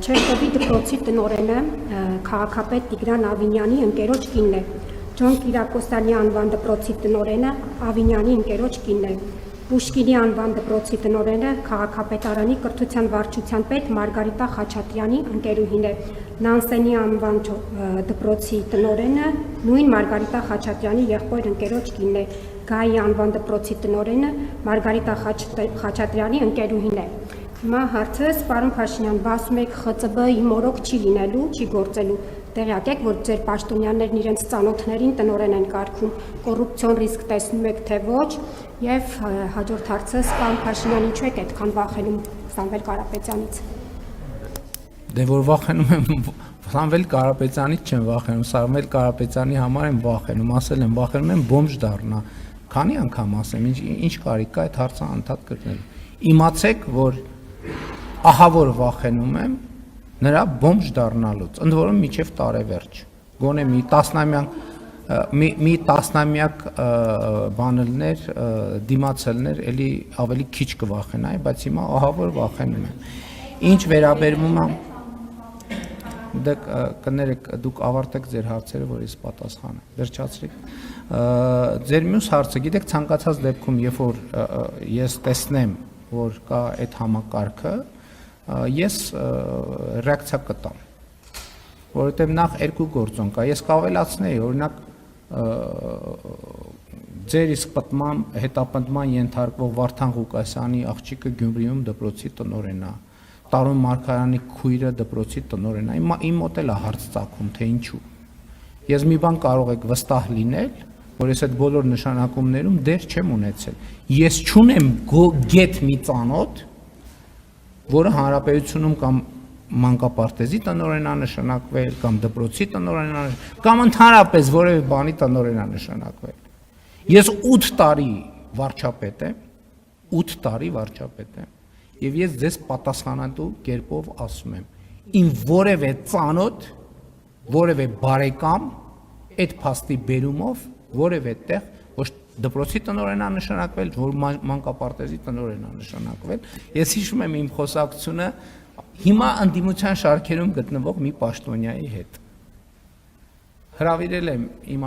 Չերկովի դպրոցի տնօրենը քաղաքապետ Տիգրան Ավինյանի ընկերոջ կինն է։ Ջոն Կիրակոսյանի անվան դպրոցի տնօրենը Ավինյանի ընկերոջ կինն է։ Պուշկինի անվան դպրոցի տնօրենը քաղաքապետարանի կրթության վարչության պետ Մարգարիտա Խաչատրյանի ընկերուհին է։ Նանսենի անվան դպրոցի տնօրենը նույն Մարգարիտա Խաչատրյանի եղբոր ընկերոջ կինն է։ Գայի անվան դպրոցի տնօրենը Մարգարիտա Խաչատրյանի ընկերուհին է։ Հիմա հարցս, պարոն Փաշինյան, ասում եք ԽԾԲ-ի մորոք չի լինելու, չի գործելու, տեղյակ եք, որ ձեր պաշտոնյաներն իրենց ծանոթներին տնօրեն են կարգում, կոռուպցիոն ռիսկ տեսնում եք, թե ոչ, եւ հաջորդ հարցս, պարոն Փաշինյան, ինչու եք այդքան վախենում Սամվել Կարապետյանից։ Դե որ վախենում եմ, Սամվել Կարապետյանից չեմ վախենում, Սամվել Կարապետյանի համար եմ վախենում, ասել եմ, վախենում եմ բոմժ դառնա, քանի անգամ ասեմ, ինչ կարիք կա այդ հարցը անդադ կրկնել։ Իմացեք, որ ահա որ վախենում եմ նրա բոմժ դառնալուց, ընդ որում մինչև տարեվերջ, գոնե մի տասնամյակ բանելներ, դիմացելներ էլի ավելի քիչ կվախենայի, բայց հիմա ահա որ վախենում եմ։ Ինչ վերաբերվում է, կներեք, դուք ավարտեք ձեր հարցերը, որ ես պատասխանեմ, վերջացրեք։ Ձեր մյուս հարցը, գիտեք, ցանկացած դեպքում, երբ որ ես տեսնեմ, որ կա այդ համակարգը, ես ռեակցիա կտամ, որովհետև նախ երկու գործոն կա, ես կավելացնեի, օրինակ ձեր իսկ պատման հետապնդման ենթարկվող Վարդան Ղուկասյանի աղջիկը Գյումրիում դպրոցի տնօրեն է, Տարոն Մարգարյանի քույրը դպրոցի տնօրեն է, իմ մոտ էլ է հարց ծագում, թե ինչու։ Ես մի բան կարող եք վստահ լինել, որ ես այդ բոլոր նշանակումներում դեր չեմ ունեցել։ Ես չունեմ գետ մի ծանոթ, որը հանրապետությունում կամ մանկապարտեզի տնօրեն է նշանակվել, կամ դպրոցի տնօրեն է, կամ ընդհանրապես որևէ բանի տնօրեն է նշանակվել։ Ես 8 տարի վարչապետ եմ, 8 տարի վարչապետ եմ, եւ ես ձեզ պատասխանատու կերպով ասում եմ, իմ որևէ ծանոթ, որևէ բարեկամ այդ փաստի բերումով որևէ տեղ ոչ դպրոցի տնօրեն է նշանակվել, որ մանկապարտեզի տնօրեն է նշանակվել։ Ես հիշում եմ իմ խոսակցությունը հիմա ընդդիմության շարքերում գտնվող մի պաշտոնյայի հետ։ Հրավիրել եմ իմ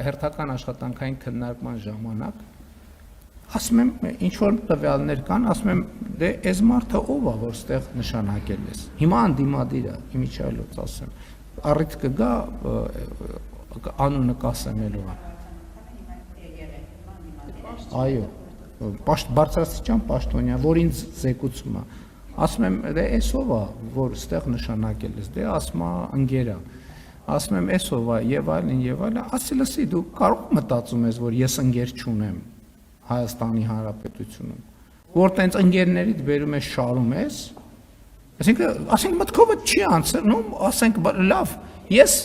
հերթական աշխատանքային քննարկման ժամանակ, ասում եմ, ինչ որ տվյալներ կան, ասում եմ, դե այս մարդը ով է, որ ստեղ նշանակել ես։ Հիմա ընդդիմադիր է, իմիջիայլոց ասեմ, առիթ կգա անունը կասեմելու է։ Այո, բարձրաստիճան պաշտոնյա, որ ինձ զեկուցում է, ասում եմ, դե էս ով է, որ ստեղ նշանակել ես, դե ասում է ընկեր է, ասում եմ, էս ով է, եւ այլն, ասի լսի, դու կարող մտածում ես, որ ես ընկեր չունեմ Հայաստանի Հանրապետությունում, որ տենց ընկերներիդ բերում ես շարում ես, ասենք մտքովդ չի անցել, նո, ասենք լավ, ես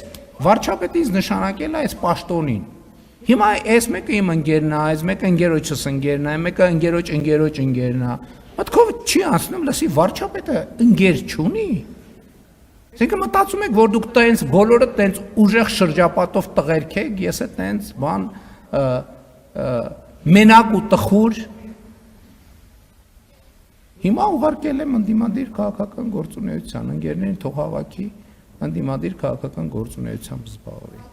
վարչապետից նշանակել է այս պաշտոնին, հիմա այս մեկը իմ ընկերն է, այս մեկը ընկերոջս ընկերն է, մեկը ընկերոջ ընկերն է, մտքովդ չի անցնում, լսի, վարչապետը ընկեր չունի, ասենք մտածում եք, որ դուք տենց բոլորը տենց ուժեղ շրջապատով տղերք եք, ես է տենց բան մենակ ու տխուր, հիմա ուղարկել եմ ընդդիմադիր քաղաքական գործունեության, ընկերներին թող հավաքի, ընդդիմադիր քաղաքական գործունեությամբ զբաղվի։